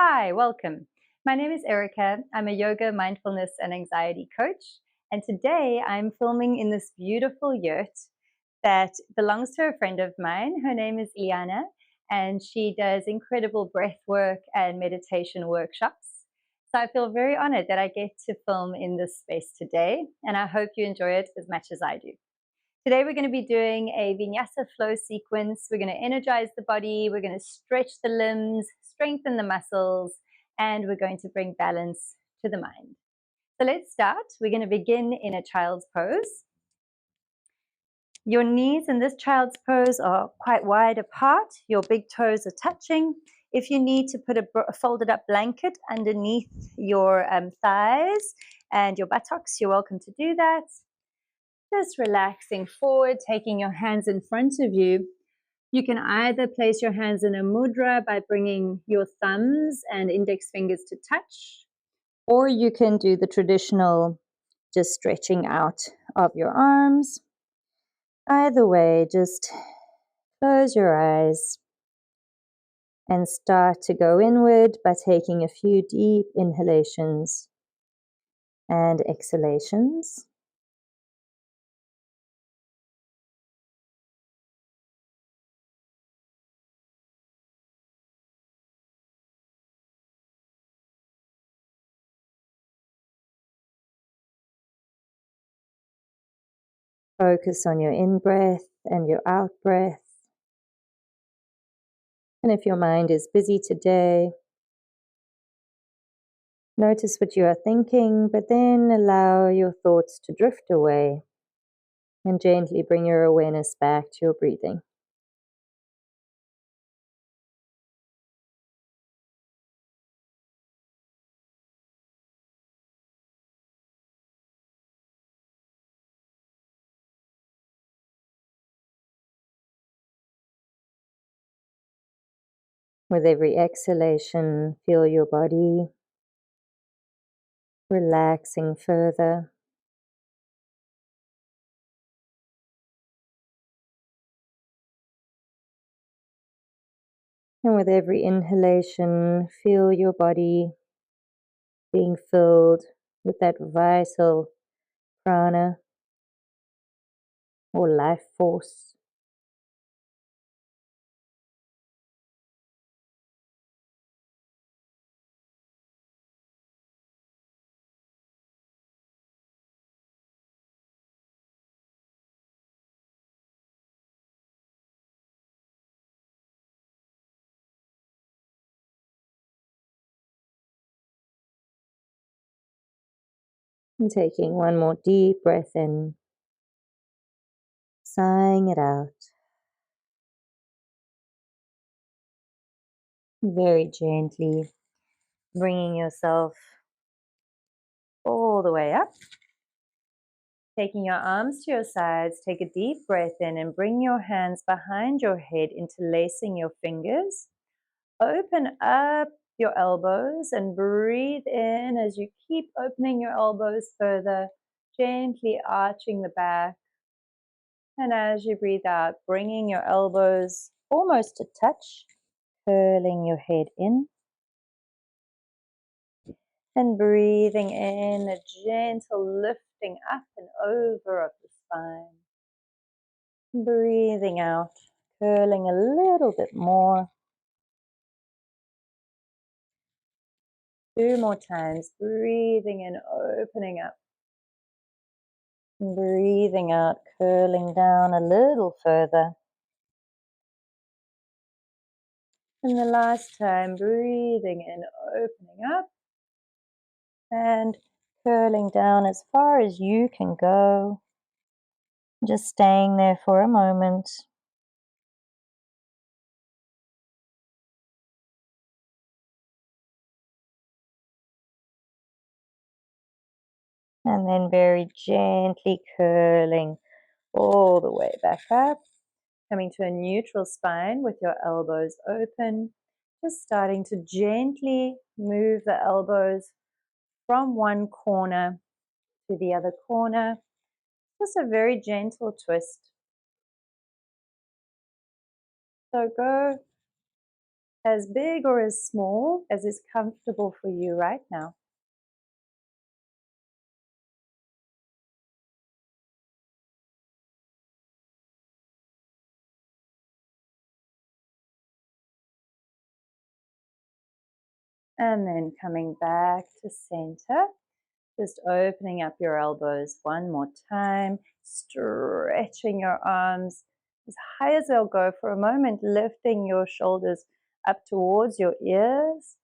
Hi, welcome. My name is Erica. I'm a yoga, mindfulness, and anxiety coach. And today I'm filming in this beautiful yurt that belongs to a friend of mine. Her name is Liana, and she does incredible breath work and meditation workshops. So I feel very honored that I get to film in this space today, and I hope you enjoy it as much as I do. Today we're going to be doing a Vinyasa Flow sequence. We're going to energize the body, we're going to stretch the limbs, strengthen the muscles, and we're going to bring balance to the mind. So let's start. We're going to begin in a child's pose. Your knees in this child's pose are quite wide apart. Your big toes are touching. If you need to put a folded up blanket underneath your thighs and your buttocks, you're welcome to do that. Just relaxing forward, taking your hands in front of you. You can either place your hands in a mudra by bringing your thumbs and index fingers to touch, or you can do the traditional just stretching out of your arms. Either way, just close your eyes and start to go inward by taking a few deep inhalations and exhalations. Focus on your in-breath and your out-breath. And if your mind is busy today, notice what you are thinking, but then allow your thoughts to drift away and gently bring your awareness back to your breathing. With every exhalation, feel your body relaxing further. And with every inhalation, feel your body being filled with that vital prana or life force. And taking one more deep breath in, sighing it out. Very gently bringing yourself all the way up. Taking your arms to your sides, take a deep breath in and bring your hands behind your head, interlacing your fingers. Open up your elbows and breathe in as you keep opening your elbows further, gently arching the back. And as you breathe out, bringing your elbows almost to touch, curling your head in. And breathing in, a gentle lifting up and over of the spine. Breathing out, curling a little bit more. 2 more times, breathing in, opening up. Breathing out, curling down a little further. And the last time, breathing in, opening up. And curling down as far as you can go. Just staying there for a moment. And then very gently curling all the way back up. Coming to a neutral spine with your elbows open. Just starting to gently move the elbows from one corner to the other corner. Just a very gentle twist. So go as big or as small as is comfortable for you right now. And then coming back to center, just opening up your elbows one more time, stretching your arms as high as they'll go for a moment, lifting your shoulders up towards your ears,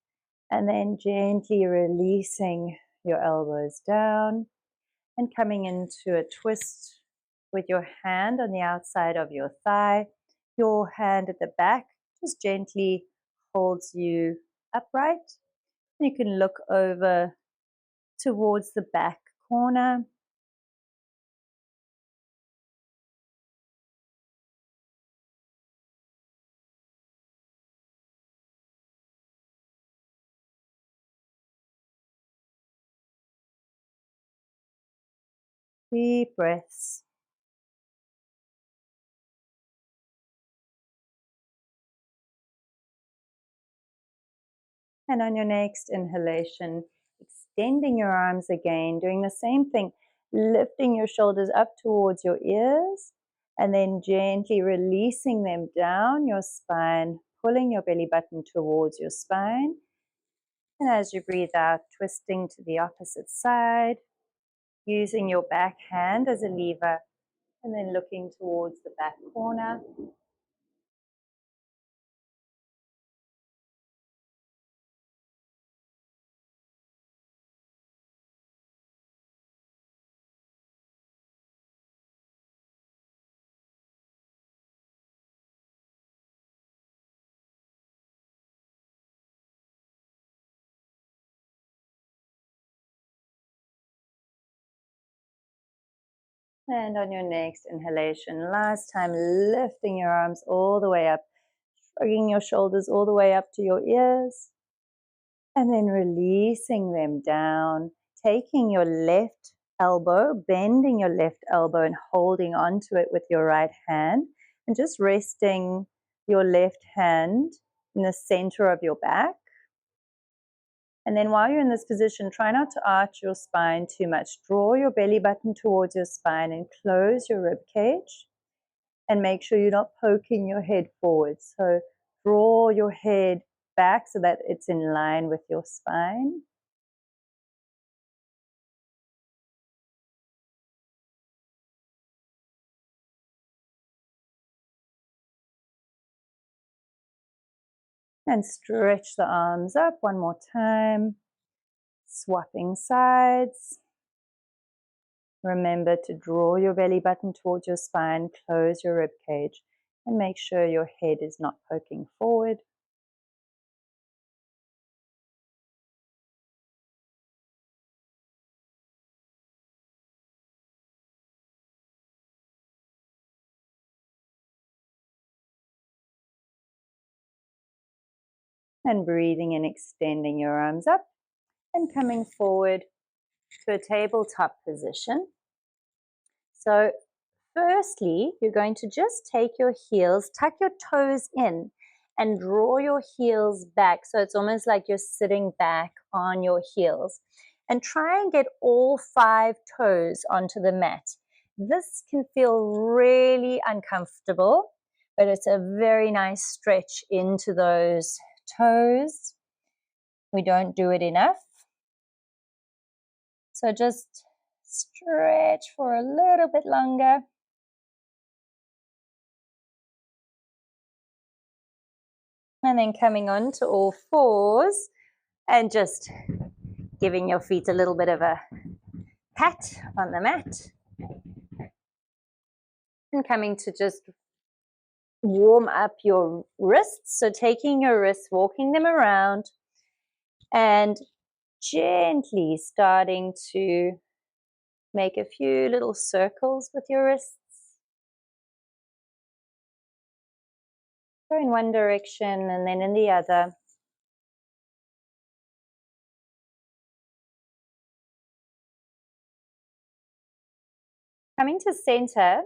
and then gently releasing your elbows down and coming into a twist with your hand on the outside of your thigh. Your hand at the back just gently holds you upright. You can look over towards the back corner. Deep breaths. And on your next inhalation, extending your arms again, doing the same thing, lifting your shoulders up towards your ears, and then gently releasing them down your spine, pulling your belly button towards your spine. And as you breathe out, twisting to the opposite side, using your back hand as a lever, and then looking towards the back corner. And on your next inhalation, last time, lifting your arms all the way up, shrugging your shoulders all the way up to your ears, and then releasing them down, taking your left elbow, bending your left elbow and holding onto it with your right hand, and just resting your left hand in the center of your back. And then while you're in this position, try not to arch your spine too much. Draw your belly button towards your spine and close your rib cage. And make sure you're not poking your head forward. So draw your head back so that it's in line with your spine. And stretch the arms up one more time. Swapping sides. Remember to draw your belly button towards your spine, close your rib cage, and make sure your head is not poking forward. And breathing and extending your arms up and coming forward to a tabletop position. So firstly, you're going to just take your heels, tuck your toes in and draw your heels back. So it's almost like you're sitting back on your heels. And try and get all 5 toes onto the mat. This can feel really uncomfortable, but it's a very nice stretch into those toes. We don't do it enough. So just stretch for a little bit longer. And then coming on to all fours and just giving your feet a little bit of a pat on the mat. And coming to just warm up your wrists. So taking your wrists, walking them around and gently starting to make a few little circles with your wrists. Go in one direction and then in the other. Coming to center,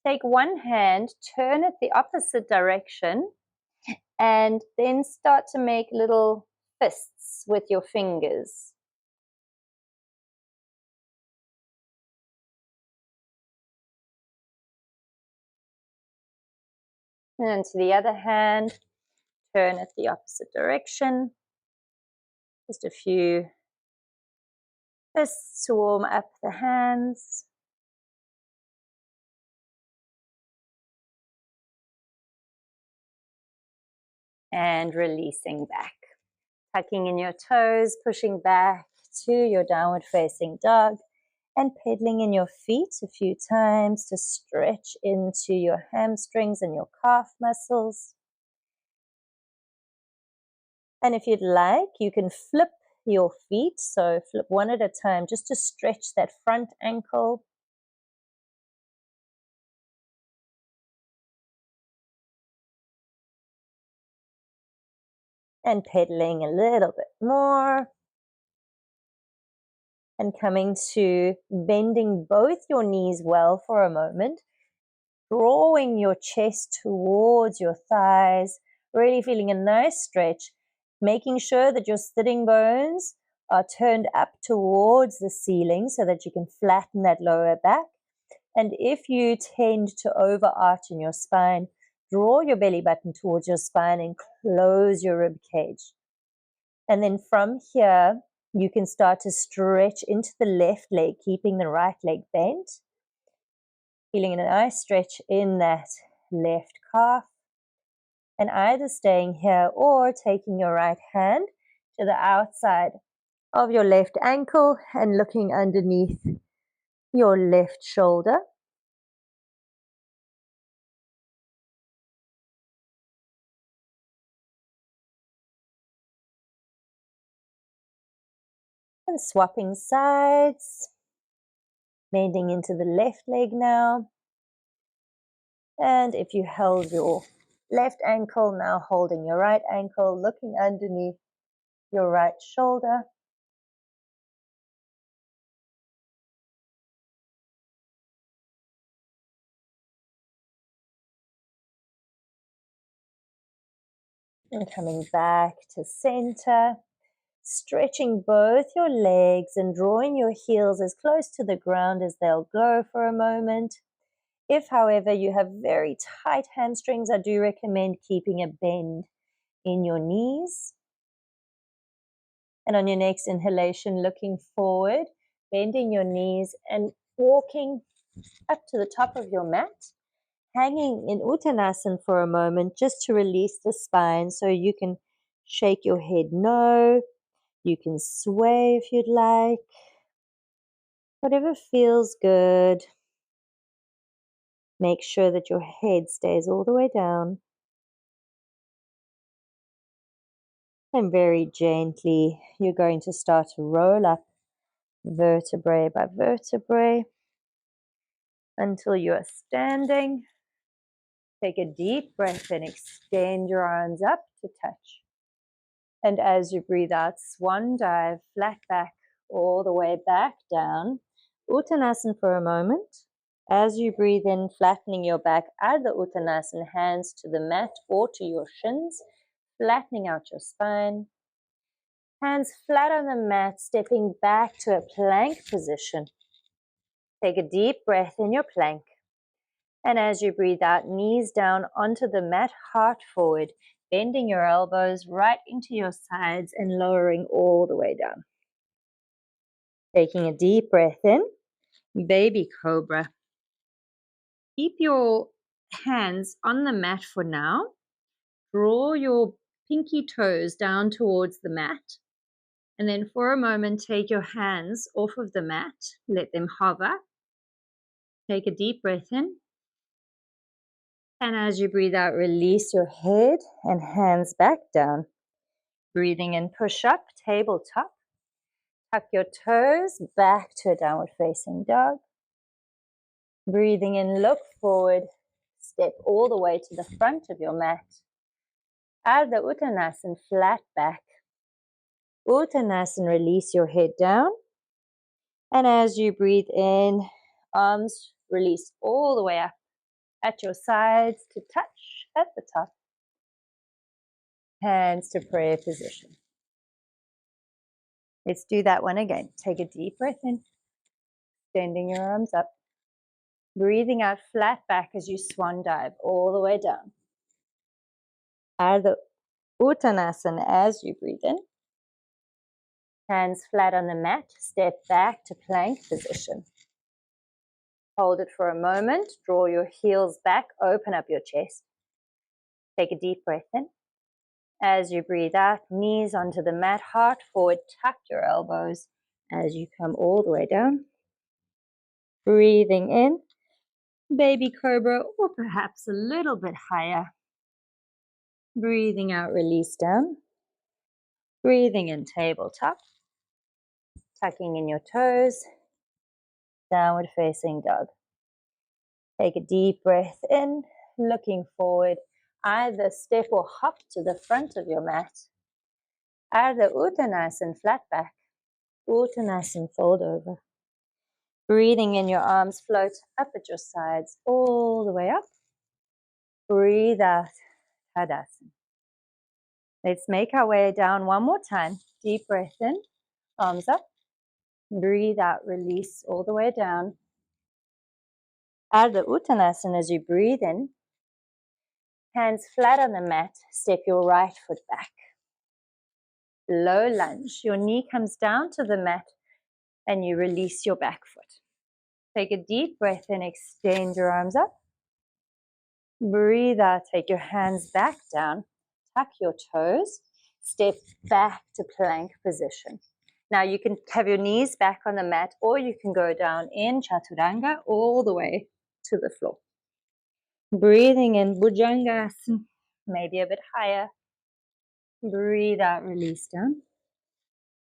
take one hand, turn it the opposite direction, And then start to make little fists with your fingers. And to the other hand, turn it the opposite direction. Just a few fists to warm up the hands. And releasing back. Tucking in your toes, pushing back to your downward facing dog, and pedaling in your feet a few times to stretch into your hamstrings and your calf muscles. And if you'd like, you can flip your feet, so flip one at a time just to stretch that front ankle. And pedaling a little bit more. And coming to bending both your knees well for a moment, drawing your chest towards your thighs, really feeling a nice stretch, making sure that your sitting bones are turned up towards the ceiling so that you can flatten that lower back. And if you tend to overarch in your spine, draw your belly button towards your spine and close your rib cage. And then from here, you can start to stretch into the left leg, keeping the right leg bent. Feeling a nice stretch in that left calf. And either staying here or taking your right hand to the outside of your left ankle and looking underneath your left shoulder. And swapping sides. Bending into the left leg now. And if you held your left ankle, now holding your right ankle, looking underneath your right shoulder. And coming back to center. Stretching both your legs and drawing your heels as close to the ground as they'll go for a moment. If, however, you have very tight hamstrings, I do recommend keeping a bend in your knees. And on your next inhalation, looking forward, bending your knees and walking up to the top of your mat, hanging in Uttanasana for a moment just to release the spine so you can shake your head no. You can sway if you'd like. Whatever feels good. Make sure that your head stays all the way down. And very gently, you're going to start to roll up vertebrae by vertebrae until you are standing. Take a deep breath and extend your arms up to touch. And as you breathe out, swan dive, flat back, all the way back down. Uttanasana for a moment. As you breathe in, flattening your back out of the Uttanasana, hands to the mat or to your shins, flattening out your spine. Hands flat on the mat, stepping back to a plank position. Take a deep breath in your plank. And as you breathe out, knees down onto the mat, heart forward, bending your elbows right into your sides and lowering all the way down. Taking a deep breath in, baby cobra. Keep your hands on the mat for now. Draw your pinky toes down towards the mat. And then for a moment, take your hands off of the mat. Let them hover. Take a deep breath in. And as you breathe out, release your head and hands back down. Breathing in, push up, tabletop. Tuck your toes back to a downward facing dog. Breathing in, look forward. Step all the way to the front of your mat. Out of the Uttanasana, flat back. Uttanasana, release your head down. And as you breathe in, arms release all the way up at your sides to touch at the top. hands to prayer position. Let's do that one again. Take a deep breath in, extending your arms up. Breathing out flat back as you swan dive all the way down. Out of the Uttanasana as you breathe in. Hands flat on the mat, step back to plank position. Hold it for a moment, draw your heels back, open up your chest. Take a deep breath in. As you breathe out, knees onto the mat, heart forward, tuck your elbows as you come all the way down. Breathing in, baby cobra, or perhaps a little bit higher. Breathing out, release down. Breathing in, tabletop. Tucking in your toes. Downward facing dog. Take a deep breath in, looking forward. Either step or hop to the front of your mat. Ardha Uttanasana, flat back. Uttanasana, fold over. Breathing in, your arms float up at your sides, all the way up. Breathe out, Tadasana. Let's make our way down one more time. Deep breath in, arms up. Breathe out, release all the way down. Ardha Uttanasana, as you breathe in, hands flat on the mat, step your right foot back. Low lunge, your knee comes down to the mat and you release your back foot. Take a deep breath in, extend your arms up. Breathe out, take your hands back down, tuck your toes, step back to plank position. Now you can have your knees back on the mat or you can go down in Chaturanga all the way to the floor. Breathing in, Bhujangasana, maybe a bit higher. Breathe out, release down.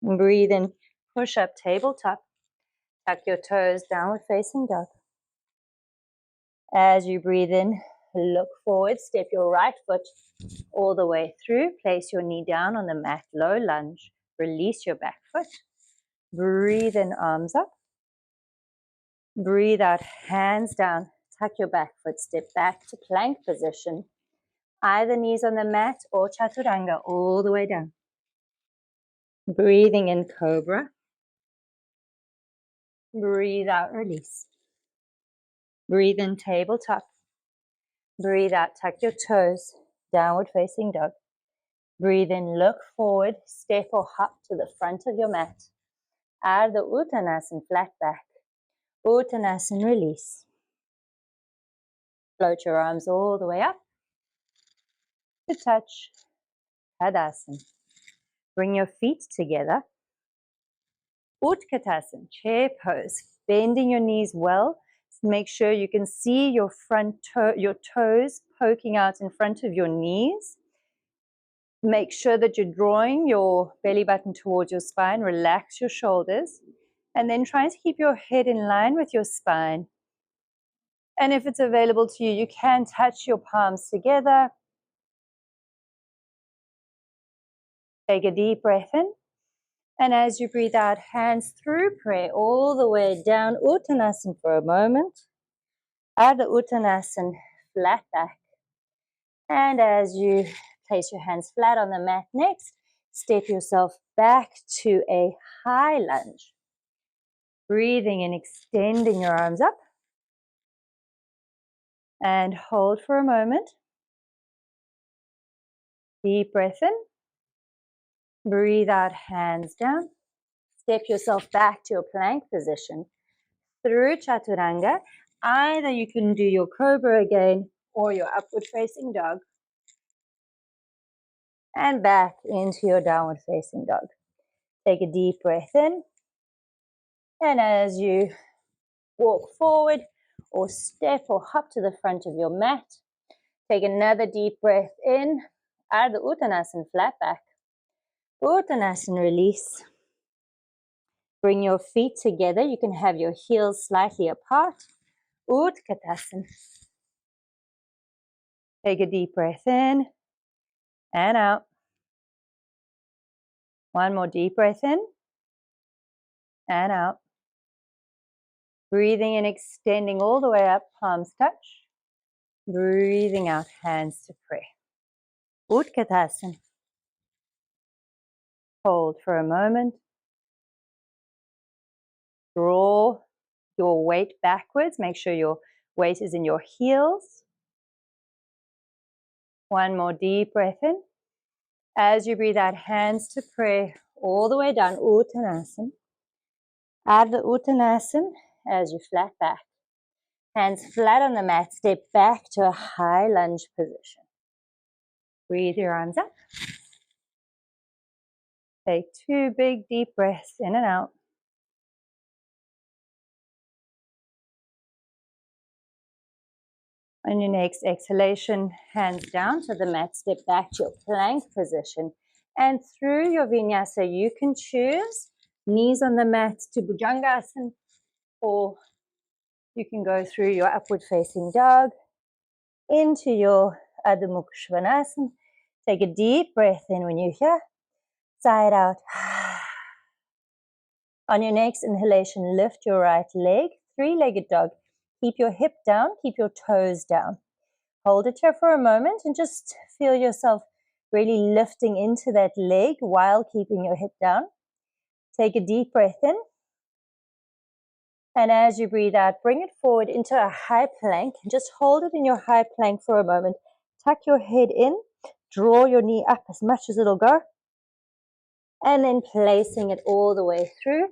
Breathe in, push up, tabletop. Tuck your toes, downward facing dog. As you breathe in, look forward, step your right foot all the way through. Place your knee down on the mat, low lunge. Release your back foot. Breathe in, arms up. Breathe out, hands down. Tuck your back foot, step back to plank position. Either knees on the mat or Chaturanga all the way down. Breathing in, cobra. Breathe out, release. Breathe in, tabletop. Breathe out, tuck your toes, downward facing dog. Breathe in, look forward, step or hop to the front of your mat. Ardha Uttanasana, flat back. Uttanasana, release. Float your arms all the way up to touch Tadasana. Bring your feet together. Utkatasana, chair pose. Bending your knees well. Make sure you can see your your toes poking out in front of your knees. Make sure that you're drawing your belly button towards your spine. Relax your shoulders. And then try to keep your head in line with your spine. And if it's available to you, you can touch your palms together. Take a deep breath in. And as you breathe out, hands through prayer all the way down. Uttanasana for a moment. Ardha Uttanasana, flat back. And as you place your hands flat on the mat next, step yourself back to a high lunge. Breathing and extending your arms up. And hold for a moment. Deep breath in. Breathe out, hands down. Step yourself back to a plank position. Through Chaturanga, either you can do your cobra again or your upward facing dog. And back into your downward facing dog. Take a deep breath in. And as you walk forward or step or hop to the front of your mat, take another deep breath in. Ardha Uttanasana, flat back. Uttanasana, release. Bring your feet together. You can have your heels slightly apart. Utkatasana. Take a deep breath in and out. One more deep breath in and out. Breathing in, extending all the way up, palms touch. Breathing out, hands to prayer. Utkatasana. Hold for a moment. Draw your weight backwards. Make sure your weight is in your heels. One more deep breath in. As you breathe out, hands to prayer all the way down, Uttanasana. Add the Uttanasana as you flat back. Hands flat on the mat, step back to a high lunge position. Breathe your arms up. Take 2 big deep breaths in and out. On your next exhalation, hands down to the mat, step back to your plank position. And through your vinyasa, you can choose knees on the mat to bhujangasana, or you can go through your upward facing dog into your Adho Mukha Svanasana. Take a deep breath in when you're here. Sigh it out. On your next inhalation, lift your right leg, 3-legged dog. Keep your hip down, keep your toes down. Hold it here for a moment and just feel yourself really lifting into that leg while keeping your hip down. Take a deep breath in. And as you breathe out, bring it forward into a high plank. Just hold it in your high plank for a moment. Tuck your head in. Draw your knee up as much as it'll go. And then placing it all the way through.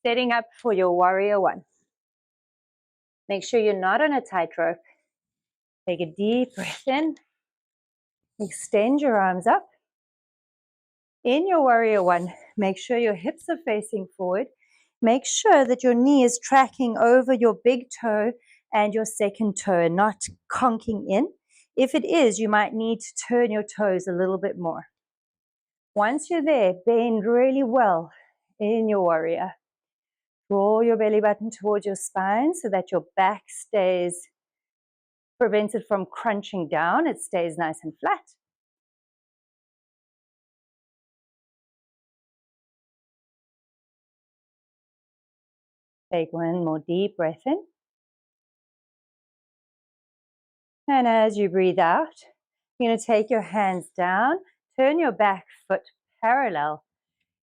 Setting up for your warrior one. Make sure you're not on a tightrope. Take a deep breath in. Extend your arms up. In your warrior one, make sure your hips are facing forward. Make sure that your knee is tracking over your big toe and your second toe, not conking in. If it is, you might need to turn your toes a little bit more. Once you're there, bend really well in your warrior. Draw your belly button towards your spine so that your back stays prevented from crunching down. It stays nice and flat. Take one more deep breath in. And as you breathe out, you're going to take your hands down, turn your back foot parallel.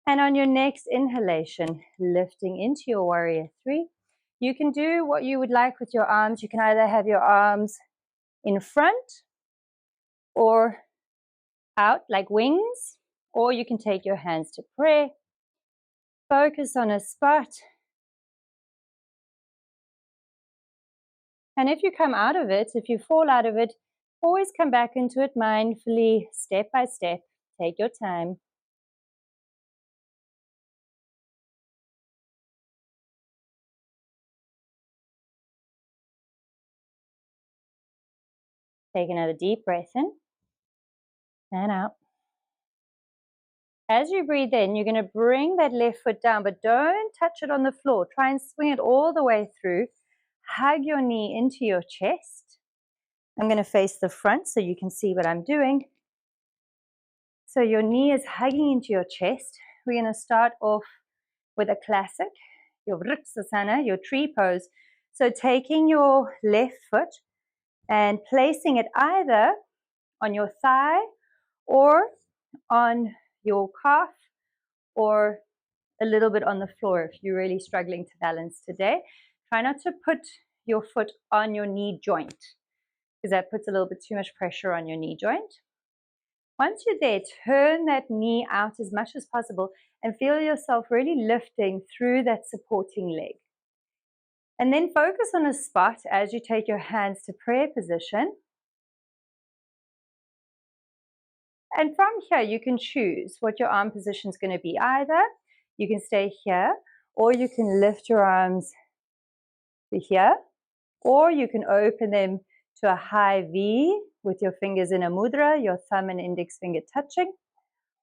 And on your next inhalation, lifting into your warrior three, you can do what you would like with your arms. You can either have your arms in front or out like wings, or you can take your hands to prayer. Focus on a spot. And if you come out of it, if you fall out of it, always come back into it mindfully, step by step. Take your time. Take another deep breath in and out. As you breathe in, you're going to bring that left foot down, but don't touch it on the floor. Try and swing it all the way through. Hug your knee into your chest. I'm going to face the front so you can see what I'm doing. So your knee is hugging into your chest. We're going to start off with a classic, your Vriksasana, your tree pose. So taking your left foot and placing it either on your thigh or on your calf or a little bit on the floor if you're really struggling to balance today. Try not to put your foot on your knee joint because that puts a little bit too much pressure on your knee joint. Once you're there, turn that knee out as much as possible and feel yourself really lifting through that supporting leg. And then focus on a spot as you take your hands to prayer position. And from here, you can choose what your arm position is going to be. Either you can stay here, or you can lift your arms to here, or you can open them to a high V with your fingers in a mudra, your thumb and index finger touching,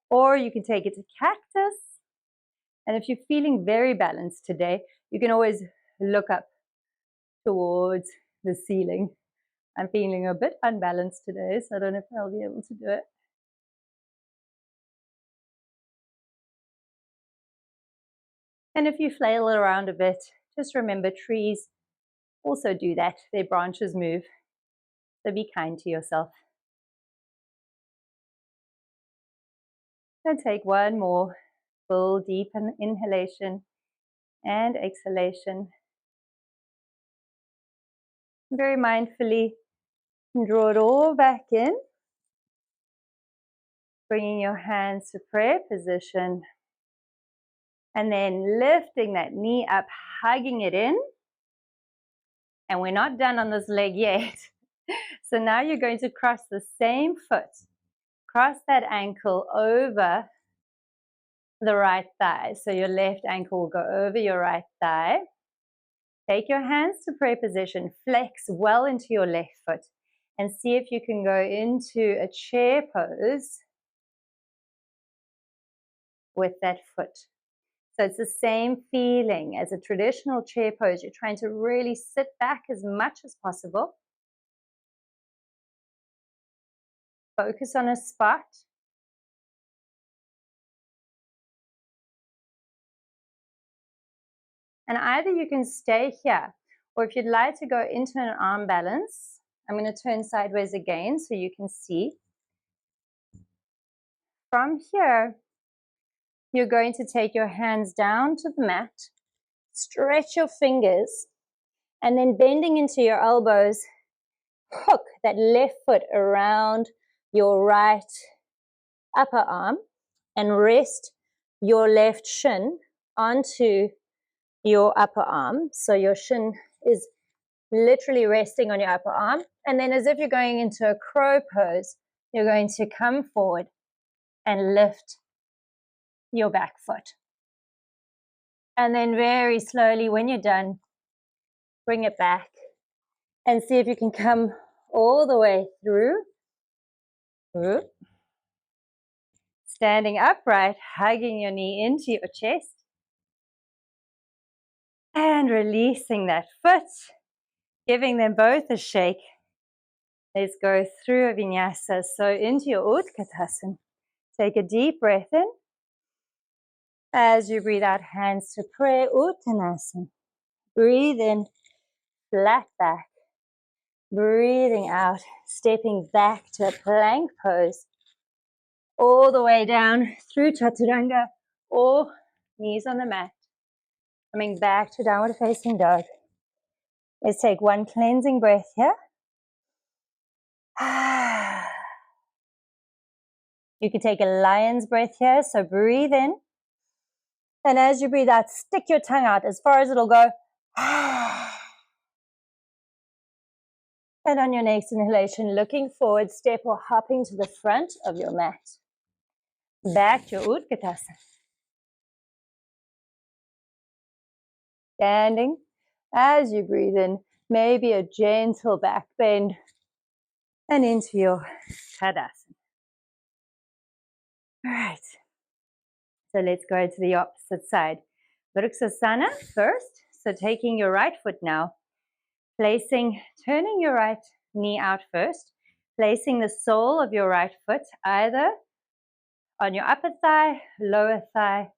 or you can take it to cactus. And if you're feeling very balanced today, you can always look up towards the ceiling. I'm feeling a bit unbalanced today, so I don't know if I'll be able to do it. And if you flail around a bit, just remember trees also do that. Their branches move. So be kind to yourself. And take one more full deep inhalation and exhalation. Very mindfully draw it all back in, bringing your hands to prayer position, and then lifting that knee up, hugging it in. And we're not done on this leg yet. So now you're going to cross the same foot, cross that ankle over the right thigh. So your left ankle will go over your right thigh. Take your hands to prayer position, flex well into your left foot, and see if you can go into a chair pose with that foot. So it's the same feeling as a traditional chair pose. You're trying to really sit back as much as possible. Focus on a spot. And either you can stay here, or if you'd like to go into an arm balance, I'm going to turn sideways again so you can see. From here, you're going to take your hands down to the mat, stretch your fingers, and then bending into your elbows, hook that left foot around your right upper arm and rest your left shin onto your upper arm. So your shin is literally resting on your upper arm. And then as if you're going into a crow pose, you're going to come forward and lift your back foot. And then very slowly, when you're done, bring it back and see if you can come all the way through. Standing upright, hugging your knee into your chest. And releasing that foot, giving them both a shake. Let's go through a vinyasa. So into your Utkatasana. Take a deep breath in. As you breathe out, hands to prayer, Uttanasana. Breathe in, flat back. Breathing out, stepping back to a plank pose. All the way down through Chaturanga or knees on the mat. Coming back to downward facing dog. Let's take one cleansing breath here. You can take a lion's breath here, so breathe in. And as you breathe out, stick your tongue out as far as it'll go. And on your next inhalation, looking forward, step or hopping to the front of your mat. Back to your Utkatasana. Standing. As you breathe in, maybe a gentle back bend. And into your Tadasana. All right. So let's go to the opposite side. Vrksasana first. So taking your right foot now. Turning your right knee out first. Placing the sole of your right foot either on your upper thigh, lower thigh,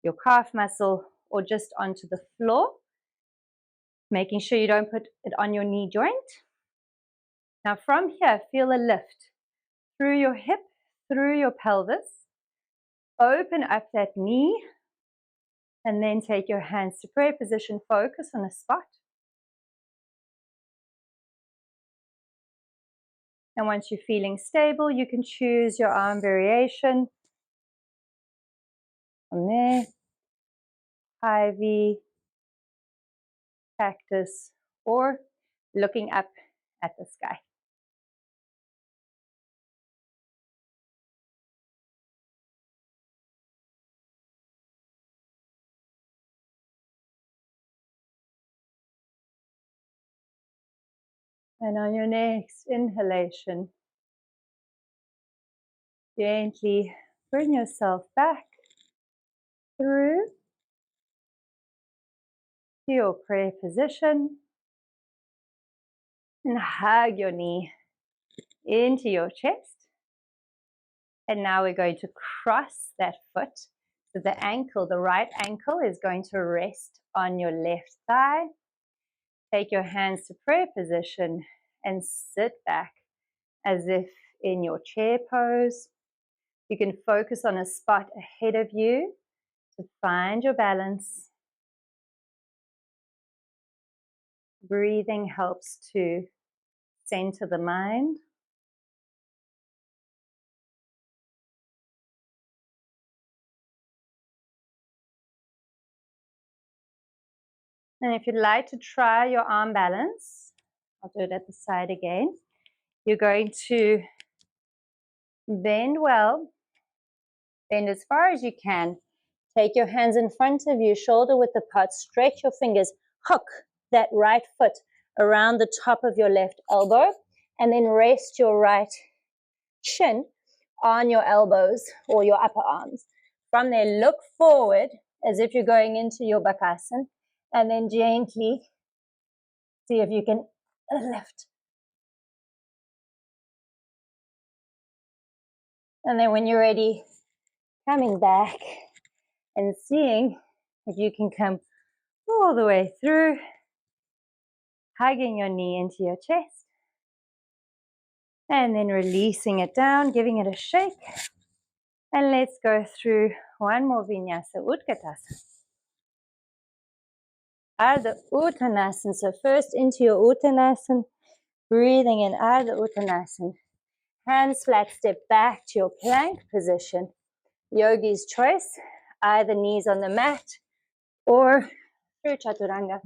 your calf muscle, or just onto the floor. Making sure you don't put it on your knee joint. Now from here, feel a lift through your hip, through your pelvis. Open up that knee. And then take your hands to prayer position. Focus on a spot. And once you're feeling stable, you can choose your arm variation. From there, high V, cactus, or looking up at the sky. And on your next inhalation, gently bring yourself back through to your prayer position and hug your knee into your chest. And now we're going to cross that foot. So the ankle, the right ankle is going to rest on your left thigh. Take your hands to prayer position and sit back as if in your chair pose. You can focus on a spot ahead of you to find your balance. Breathing helps to center the mind. And if you'd like to try your arm balance, I'll do it at the side again. You're going to bend well, bend as far as you can. Take your hands in front of you, shoulder width apart, stretch your fingers, hook that right foot around the top of your left elbow, and then rest your right shin on your elbows or your upper arms. From there, look forward as if you're going into your bakasana, and then gently see if you can lift. And then when you're ready, coming back and seeing if you can come all the way through, hugging your knee into your chest, and then releasing it down, giving it a shake. And let's go through one more Vinyasa Utkatasana. Ardha Uttanasana. So first into your Uttanasana, breathing in Ardha Uttanasana. Hands flat, step back to your plank position. Yogi's choice, either knees on the mat or through Chaturanga.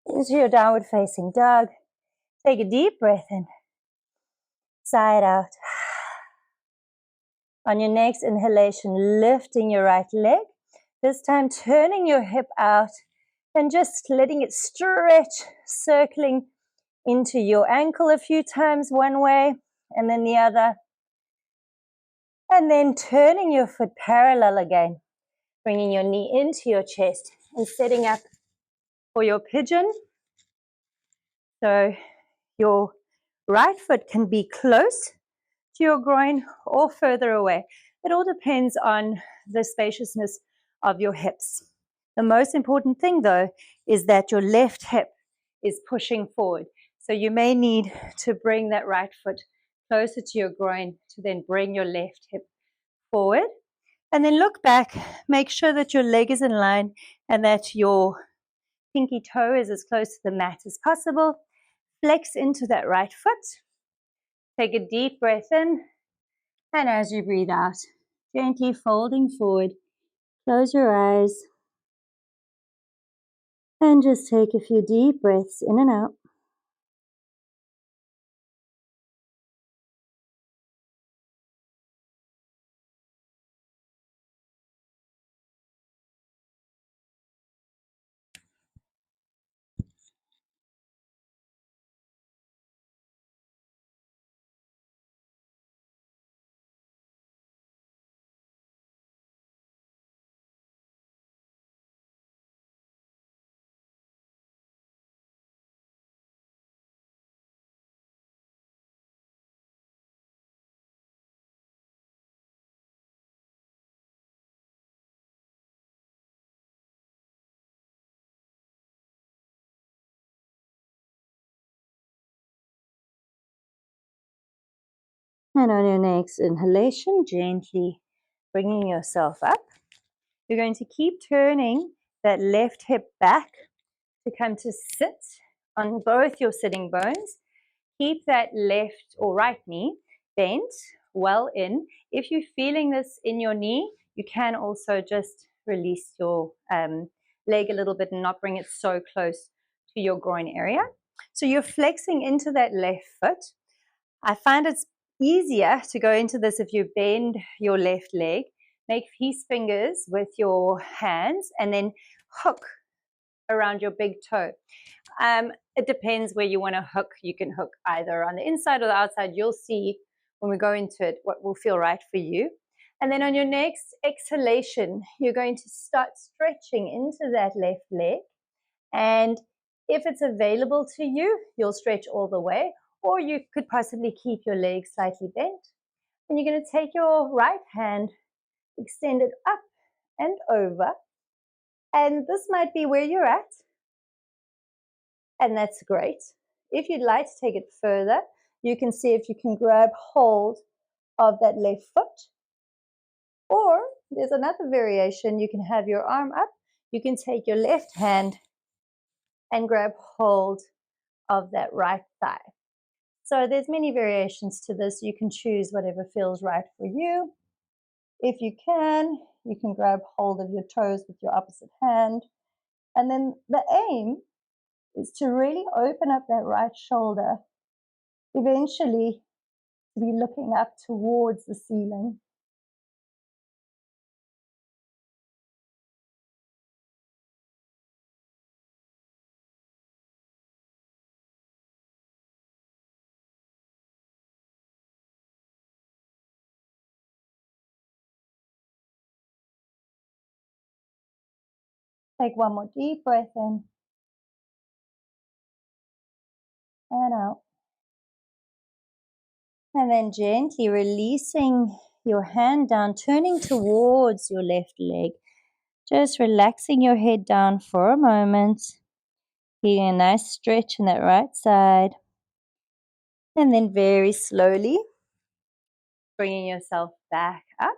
Into your downward facing dog. Take a deep breath in. Side out. On your next inhalation, lifting your right leg. This time turning your hip out and just letting it stretch, circling into your ankle a few times one way and then the other. And then turning your foot parallel again, bringing your knee into your chest and setting up for your pigeon. So your right foot can be close to your groin or further away. It all depends on the spaciousness of your hips. The most important thing though is that your left hip is pushing forward. So you may need to bring that right foot closer to your groin to then bring your left hip forward. And then look back, make sure that your leg is in line and that your pinky toe is as close to the mat as possible. Flex into that right foot. Take a deep breath in. And as you breathe out, gently folding forward, close your eyes. And just take a few deep breaths in and out. And on your next inhalation, gently bringing yourself up. You're going to keep turning that left hip back to come to sit on both your sitting bones. Keep that left or right knee bent well in. If you're feeling this in your knee, you can also just release your leg a little bit and not bring it so close to your groin area. So you're flexing into that left foot. I find it's easier to go into this if you bend your left leg, make peace fingers with your hands, and then hook around your big toe. It depends where you want to hook. You can hook either on the inside or the outside. You'll see when we go into it what will feel right for you. And then on your next exhalation, you're going to start stretching into that left leg. And if it's available to you, you'll stretch all the way, or you could possibly keep your legs slightly bent. And you're going to take your right hand, extend it up and over. And this might be where you're at. And that's great. If you'd like to take it further, you can see if you can grab hold of that left foot. Or there's another variation. You can have your arm up. You can take your left hand and grab hold of that right thigh. So there's many variations to this. You can choose whatever feels right for you. If you can grab hold of your toes with your opposite hand. And then the aim is to really open up that right shoulder, eventually to be looking up towards the ceiling. Take one more deep breath in and out. And then gently releasing your hand down, turning towards your left leg. Just relaxing your head down for a moment. Getting a nice stretch in that right side. And then very slowly bringing yourself back up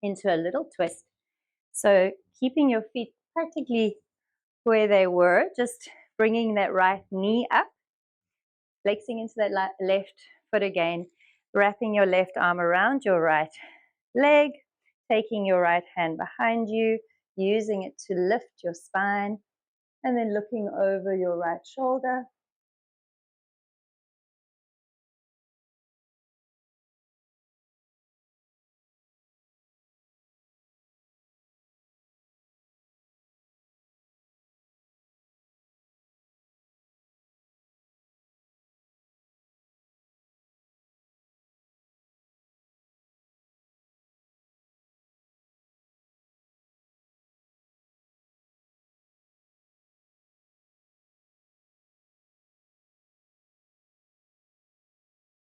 into a little twist. So keeping your feet practically where they were, just bringing that right knee up, flexing into that left foot again, wrapping your left arm around your right leg, taking your right hand behind you, using it to lift your spine, and then looking over your right shoulder.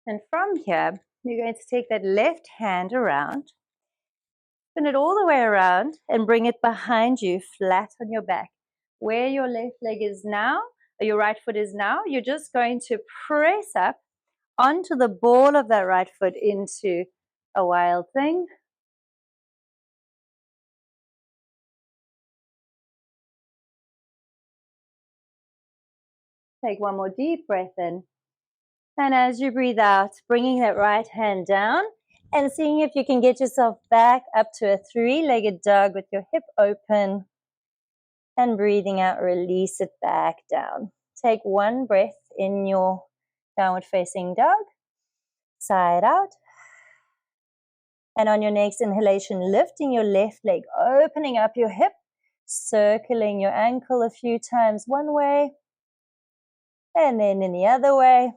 And from here, you're going to take that left hand around, spin it all the way around, and bring it behind you, flat on your back. Where your left leg is now, or your right foot is now, you're just going to press up onto the ball of that right foot into a wild thing. Take one more deep breath in. And as you breathe out, bringing that right hand down and seeing if you can get yourself back up to a three-legged dog with your hip open. And breathing out, release it back down. Take one breath in your downward facing dog. Sigh it out. And on your next inhalation, lifting your left leg, opening up your hip, circling your ankle a few times one way, and then in the other way.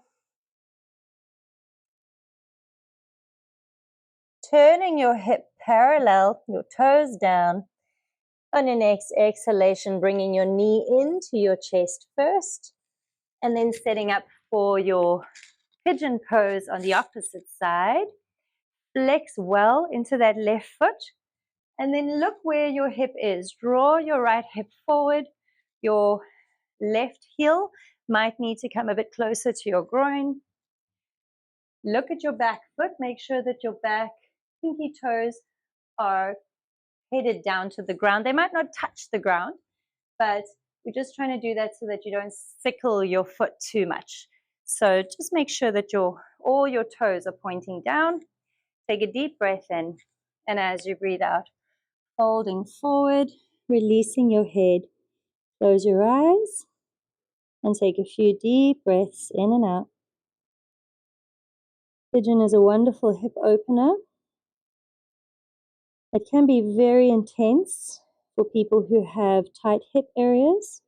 Turning your hip parallel, your toes down. On your next exhalation, bringing your knee into your chest first, and then setting up for your pigeon pose on the opposite side. Flex well into that left foot, and then look where your hip is. Draw your right hip forward. Your left heel might need to come a bit closer to your groin. Look at your back foot. Make sure that your back pinky toes are headed down to the ground. They might not touch the ground, but we're just trying to do that so that you don't sickle your foot too much. So just make sure that all your toes are pointing down. Take a deep breath in, and as you breathe out, folding forward, releasing your head. Close your eyes and take a few deep breaths in and out. Pigeon is a wonderful hip opener. It can be very intense for people who have tight hip areas.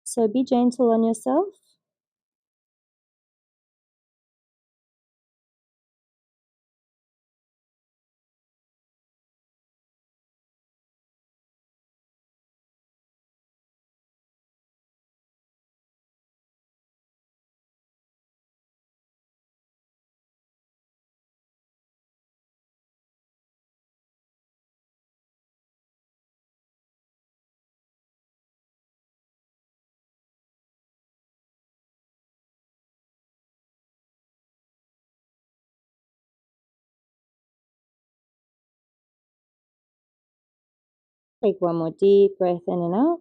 So be gentle on yourself. Take one more deep breath in and out.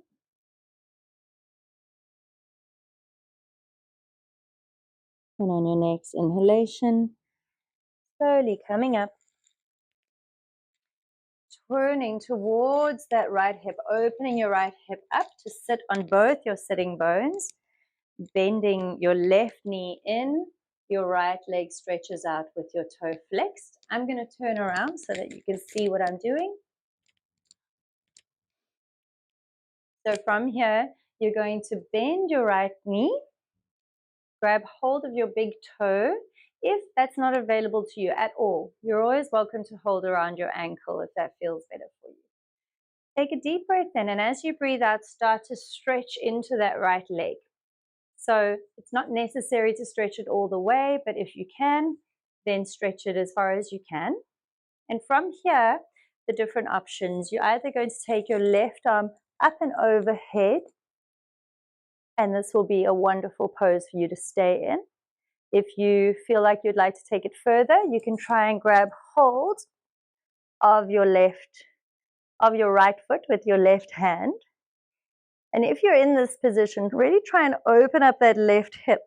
And on your next inhalation, slowly coming up, turning towards that right hip, opening your right hip up to sit on both your sitting bones, bending your left knee in, your right leg stretches out with your toe flexed. I'm going to turn around so that you can see what I'm doing. So from here, you're going to bend your right knee, grab hold of your big toe. If that's not available to you at all, you're always welcome to hold around your ankle if that feels better for you. Take a deep breath in, and as you breathe out, start to stretch into that right leg. So it's not necessary to stretch it all the way, but if you can, then stretch it as far as you can. And from here, the different options, you're either going to take your left arm up and overhead, and this will be a wonderful pose for you to stay in. If you feel like you'd like to take it further, you can try and grab hold of your right foot with your left hand. And if you're in this position, really try and open up that left hip,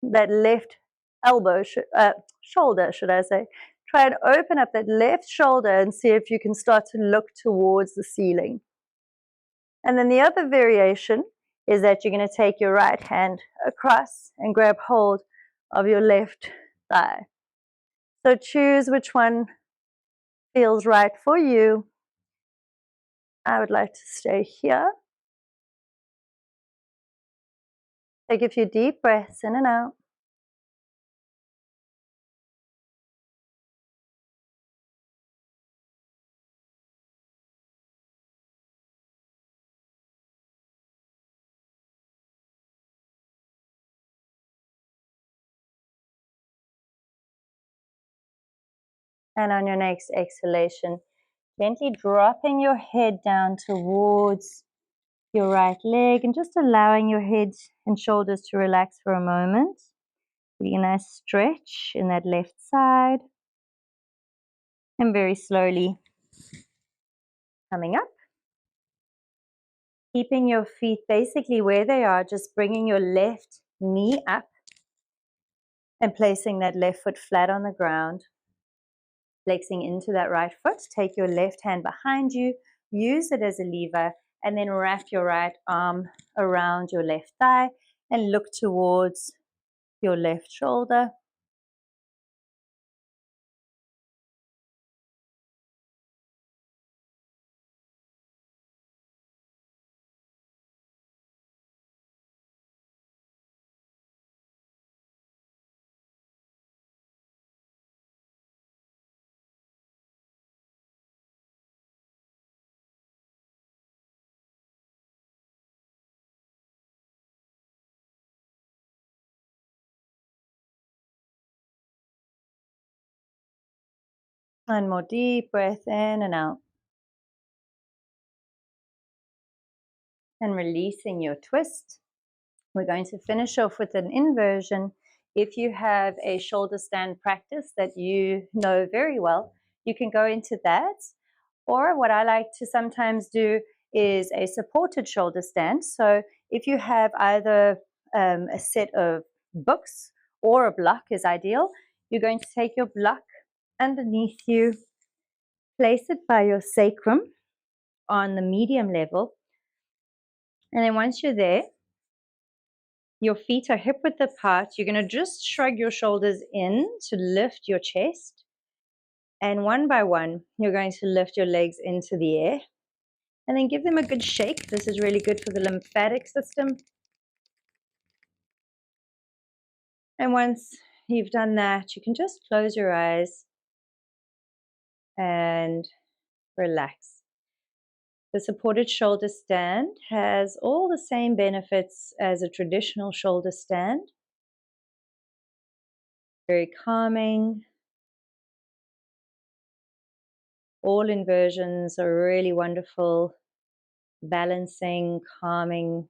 that left elbow, shoulder, should I say. Try and open up that left shoulder and see if you can start to look towards the ceiling. And then the other variation is that you're going to take your right hand across and grab hold of your left thigh. So choose which one feels right for you. I would like to stay here. Take a few deep breaths in and out. And on your next exhalation, gently dropping your head down towards your right leg and just allowing your head and shoulders to relax for a moment. You're going to stretch in that left side and very slowly coming up. Keeping your feet basically where they are, just bringing your left knee up and placing that left foot flat on the ground. Flexing into that right foot, take your left hand behind you, use it as a lever, and then wrap your right arm around your left thigh and look towards your left shoulder. One more deep breath in and out. And releasing your twist. We're going to finish off with an inversion. If you have a shoulder stand practice that you know very well, you can go into that. Or what I like to sometimes do is a supported shoulder stand. So if you have either a set of books or a block is ideal, you're going to take your block underneath you, place it by your sacrum on the medium level. And then once you're there, your feet are hip width apart. You're going to just shrug your shoulders in to lift your chest. And one by one, you're going to lift your legs into the air. And then give them a good shake. This is really good for the lymphatic system. And once you've done that, you can just close your eyes and relax. The supported shoulder stand has all the same benefits as a traditional shoulder stand. Very calming. All inversions are really wonderful, balancing, calming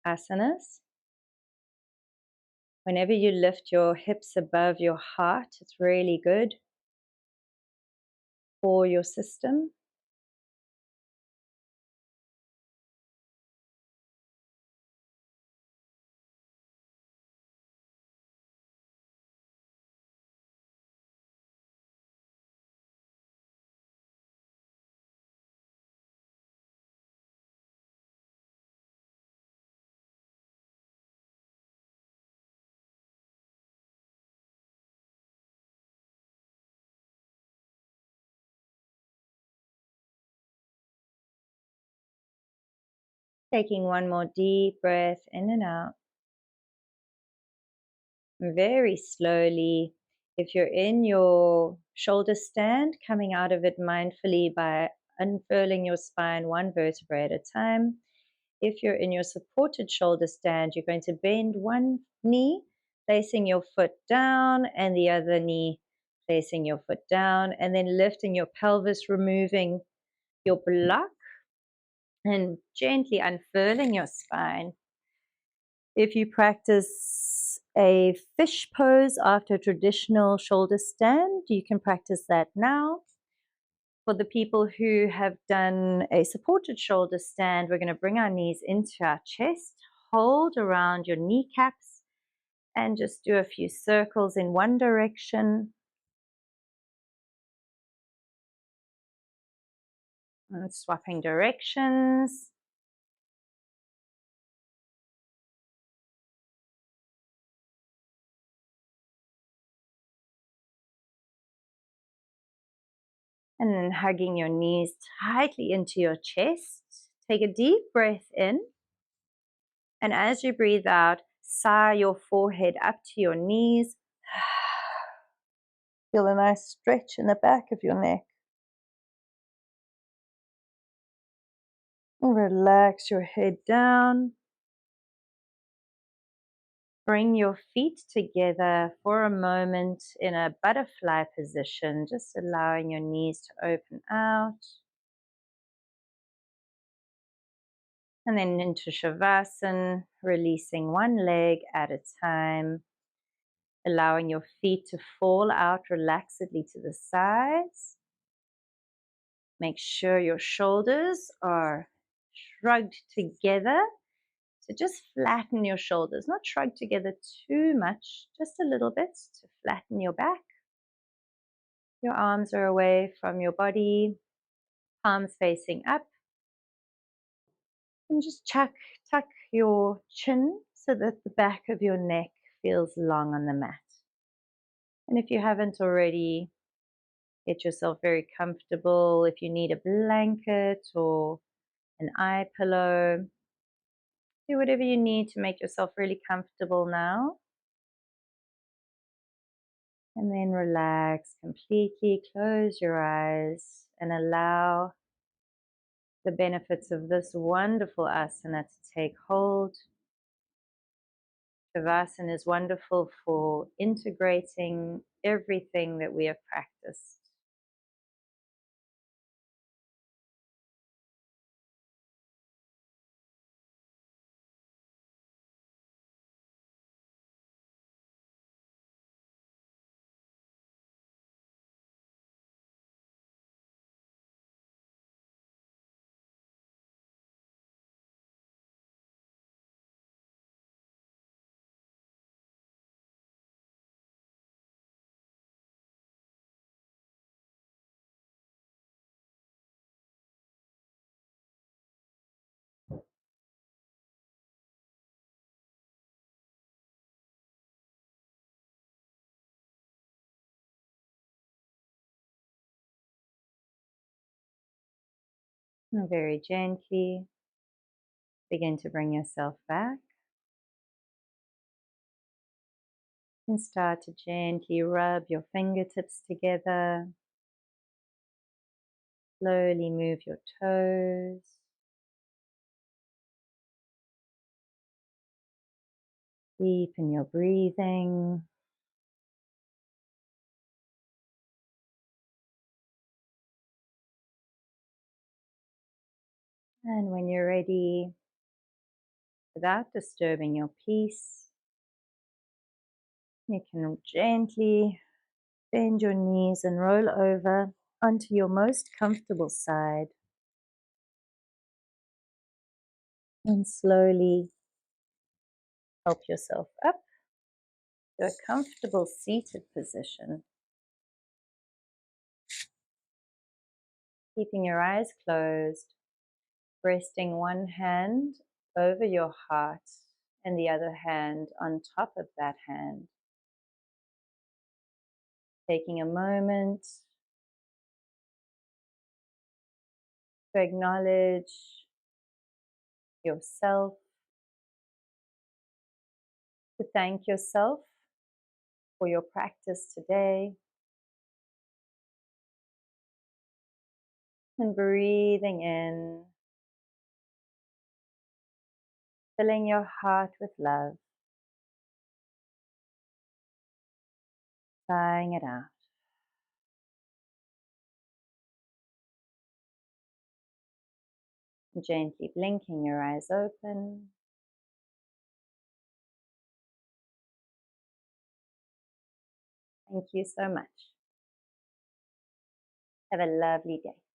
asanas. Whenever you lift your hips above your heart, it's really good for your system. taking one more deep breath in and out. Very slowly, if you're in your shoulder stand, coming out of it mindfully by unfurling your spine one vertebrae at a time. If you're in your supported shoulder stand, you're going to bend one knee, placing your foot down, and the other knee placing your foot down, and then lifting your pelvis, removing your block, and gently unfurling your spine. If you practice a fish pose after a traditional shoulder stand, you can practice that now. For the people who have done a supported shoulder stand, we're going to bring our knees into our chest, hold around your kneecaps, and just do a few circles in one direction. And swapping directions. And then hugging your knees tightly into your chest. Take a deep breath in. And as you breathe out, sigh your forehead up to your knees. Feel a nice stretch in the back of your neck. And relax your head down. Bring your feet together for a moment in a butterfly position, just allowing your knees to open out. And then into Shavasana, releasing one leg at a time, allowing your feet to fall out relaxedly to the sides. Make sure your shoulders are shrugged together. So just flatten your shoulders, not shrug together too much, just a little bit to flatten your back. Your arms are away from your body, palms facing up. And just tuck your chin so that the back of your neck feels long on the mat. And if you haven't already, get yourself very comfortable. If you need a blanket or an eye pillow, do whatever you need to make yourself really comfortable now. And then relax completely, close your eyes, and allow the benefits of this wonderful asana to take hold. Shavasana is wonderful for integrating everything that we have practiced. And very gently begin to bring yourself back. And start to gently rub your fingertips together. Slowly move your toes. Deepen your breathing. And when you're ready, without disturbing your peace, you can gently bend your knees and roll over onto your most comfortable side. And slowly help yourself up to a comfortable seated position. Keeping your eyes closed, resting one hand over your heart and the other hand on top of that hand. Taking a moment to acknowledge yourself, to thank yourself for your practice today, and breathing in, filling your heart with love, sighing it out. Gently blinking your eyes open. Thank you so much. Have a lovely day.